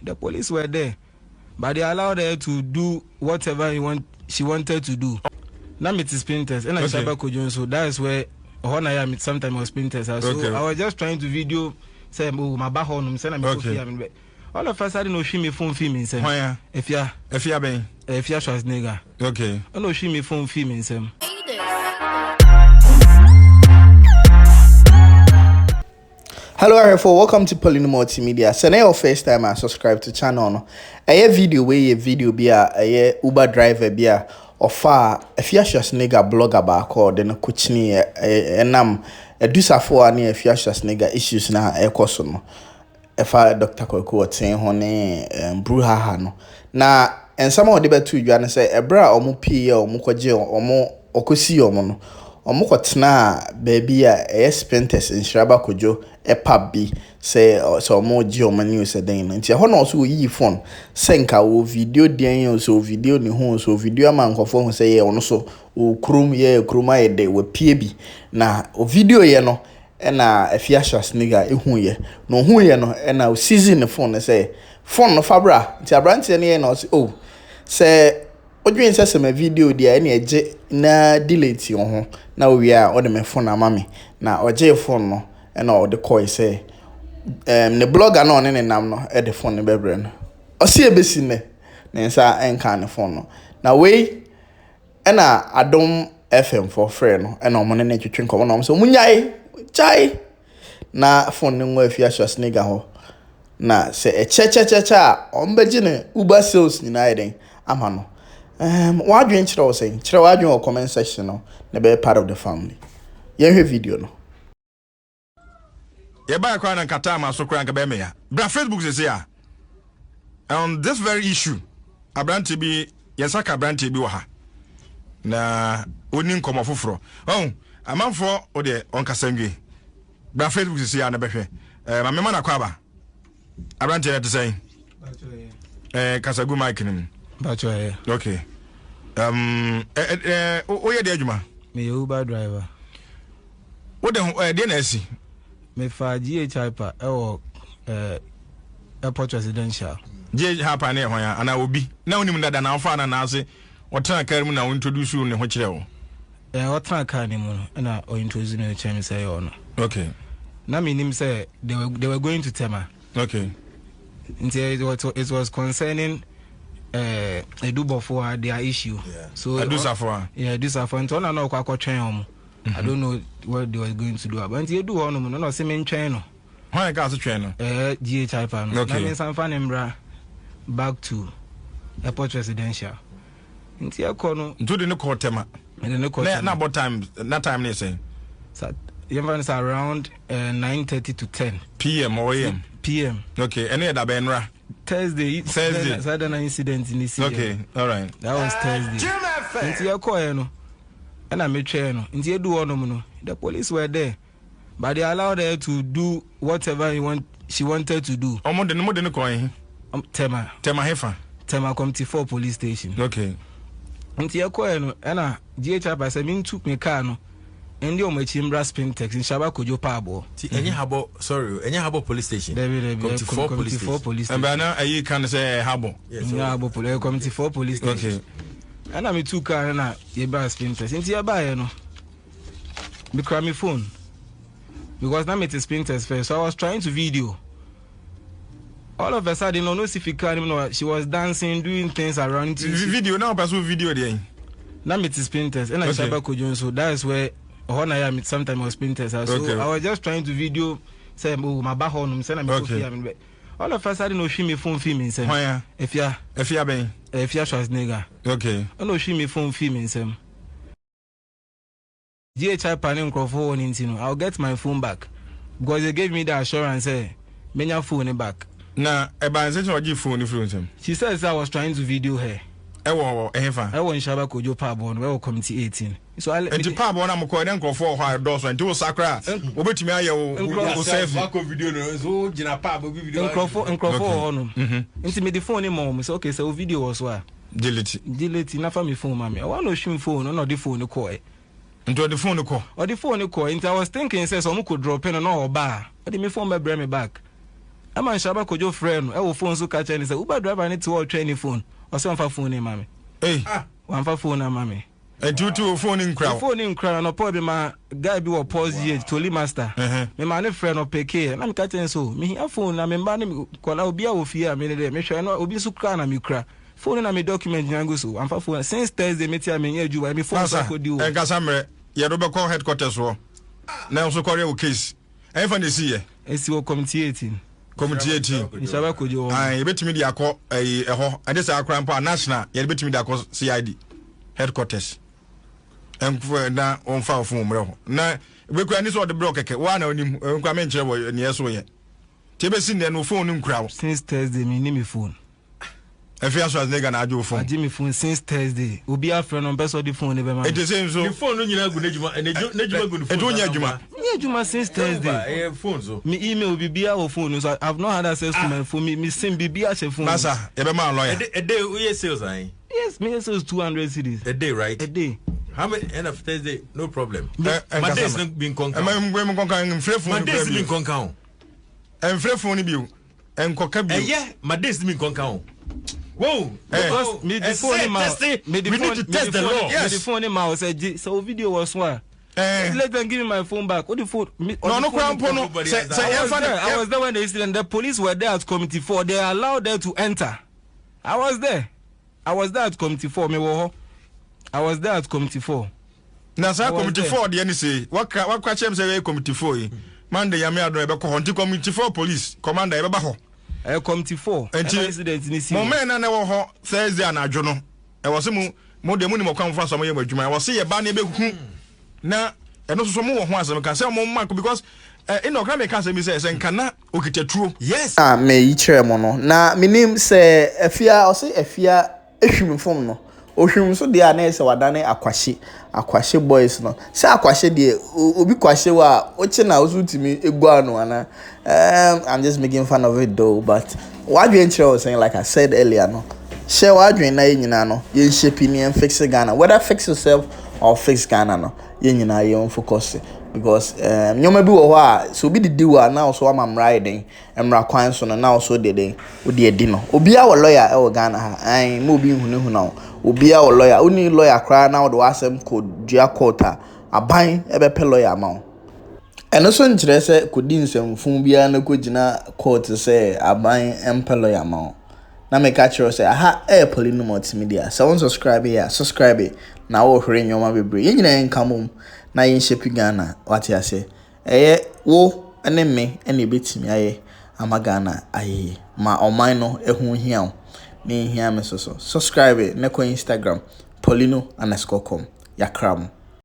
The police were there, but they allowed her to do whatever she wanted to do. Now it is sprinters, and I so that's where I am. Sometimes was sprinters. So I was just trying to video say, "Oh, my back home." All of us, I don't know. She me phone filming. Say, Afia Schwarzenegger. Okay. I know she me phone filming. Say. Hello everyone, welcome to Poleeno Multimedia. So now your first time I subscribe to channel no. A video where a video be a Uber driver be a offer Afia Schwarzenegger blogger ba called then kuchni enam edusafo ani Afia Schwarzenegger issues na ekoso no. Efa Dr. Koko ten ho ne bruhaha no. Na ensama ode betu dwane say ebra omo pie omo kwaje omo okosi omo no. Omo kwotena baby a sprinters inshiraba kojo epab bi say so omo ji omo news den nti ho na so yi phone senka wo video den so video ni ho so video amankofo ho say ye ono so o krum ye kruma ye de we pie bi na o video ye no na Afia Schwarzenegger ehu ye no hu ye no na o season phone say phone no fabra nti abrante ne ye na o say odwen sese me video dia na eje na delete ho na we a o de me phone amame na oje phone no na o de call say ne blogger no ne nam no e de phone ne bebre no o se ebesi ne nsa enka ne phone no na we na adom FM for free no na omo ne twetwe nkomo no so munyai chai na phone ne nwa Afia Schwarzenegger ho na se echechechecha ombeji ne Uber sales ni na eden ama no what do you intro saying? Chira your comment section no, be part of the family. Your video no. You buy a crown and katama so crank a ya. Bra Facebook is here. On this very issue, a brand to be Yasaka brand to be waha. Na unin come off fro. Oh, a man for or the on Kasengi. Bra Facebook is here and a befe. My memana kwaba. A brand to say. Kasagu Mike. Okay. Oh, yeah, Juma. Me Uber driver. What the DNS? Me for GH Hyper airport residential. GH Hyper near where and I will be. Now, you that now fan and I say, what time can I introduce you in which level? What time can you and I introduce you to say on? Okay. Now, me say they were going to Tema. Okay. It was concerning. A do before their issue. Yeah. So I do suffer. Yeah, do suffer. And I know I don't know what they were going to do. But you do on no same channel. How I got to train? GH Hyper. Okay. That means I'm fan back to airport residential. Into your corner. To the no court tema. And then no court. Not about time. Not time they say. So you find around 9:30 to 10 PM or AM. PM. Okay. Any other benra? Thursday. Saturday incident in this. Okay, all right. That was Thursday. Into your corner, and I made train. Into your do no. The police were there, but they allowed her to do whatever she wanted to do. More than coin. Tema Hefa. Tema Committee 4 police station. Okay. Into your corner, and I GH by 7 took me car no. And the Multimedia Spintex in Shabakojo Pabo. Any habo police station. Committee 4 police station. And by now, you can say habo. Yes, habo Committee 4 police station. Okay. And I'm 2 car and I buy Spintex. Into your buy, no. Me cry my phone. Because now it's Spintex first. So I was trying to video. All of a sudden, no if you can, she was dancing, doing things around. Video now, pursue video there. Now it's Spintex. And I Shabakojo, so that's where. I am sometimes was sprinters. So I was just trying to video say my back home say me all of us I know she me phone filming say Afia Schwarzenegger. Okay. I know she me phone filming say GH panel microphone into I'll get my phone back because they gave me the assurance say menya phone back. Now about say you phone him. She says I was trying to video her. I want Shabakojo Pabo where committee 18. So I let Pabo na mko den krofo ho adoso nti wo sakra obetumi aye wo save video no so gina Pabo video krofo no nti me the phone mom so okay so video was wa delete na fa me phone mama I want to shoot phone no the phone call nti the phone call or the phone call nti I was thinking say so mo could drop in no oba but me phone be bring me back I'm a shaba kojo friend. I will phone so catch and say Uber driver need to train the phone. Or some for phone mommy. Hey, one for phone mommy. And two phone in crowd. Phone in crowd no probably my guy be or pause here to master. Me man friend or PK. And I'm catching so me a phone na me ban call out be a fear me there. Me sure no obi su cry na me cry. Phone na me document nyango so. I'm for phone since Thursday me tell me here you me phone so could do. And Casamre, you don't call headquarters war. Now so call your case. I find the see it's your committee 18. Committee 18. Ishaba kojo. I bet me the call a this our crime national. You bet me the CID headquarters. And na on file phone bro. Na we kwa ni so the block keke. Wa na onim kwa me nkyere wo ne so ye. Tebe sin de no phone nim crowd. Since Thursday me ni me phone. Afia Schwarzenegger na ajo phone. I me phone since Thursday. Obi a friend on person the phone e be man. It is so. The phone no nyina gu nejuma nejuma gu phone. E do nya adwuma. Nya adwuma since Thursday. Phone so. Me email bibia o phone so I've not had access to my phone. Me sim bibia she phone. Masa, e be man lawyer. A day we sales ai. Yes, me sales 200 cedis. A day, right? A day. How many end of Thursday? No problem. My days not being conquered. My days being conquered. And free phone bill. And cocabi. Yeah, my days being conquered. Whoa! Because me the phone in my we need to test the law. Yes. Me the phone in my said so video was one. Let them give me my phone back. What the phone? No crown pono. I was there when the incident. The police were there at committee 4. They allowed them to enter. I was there at committee 4. I was there at committee 4. Na sa committee 4 the any say what chem say committee 4 man the yame adon e be ko honti committee 4 police commander e be ba ho committee 4 incident ni si mo men na wo ho Thursday anadwo no e wo se mo de mu ni mo kwan fa so mo ye adwuma e wo se ye ba na e be hu na e no so mo wo ho asem kan say mo mark because in okra me kan say mi say nkana okitaturo yes me yi kire mo no na minim say afia o say afia ehwim fom no ohwim so de ana ese wadane akwahye boys no se akwahye de obi kwahye wa oche na osutimi egua no ana I'm just making fun of it though, but what you was saying, like I said earlier, no share what you na no you shaping and fix Ghana, whether fix yourself or fix Ghana no you na you focus because you may be so be the deal now so I'm riding and rakwan so now so de odi edino obi a lawyer e Ghana ha an mo bi hunu now obi a lawyer only lawyer cry now do asem code dia court aban e be pe lawyer ma eno so nkyere se kodi nsɛmfun bia na kogina court se aban empe lawyer ma na me ka kyerɛ se aha Poleeno Multimedia so subscribe here subscribe na wo hwere nyoma bebre yin nyina nkamom na yin shepi Ghana wati ase wo ene me ene betimi aye ama Ghana aye ma oman no ehu hia ni hia me so subscribe ne ko Instagram Poleeno_com yakram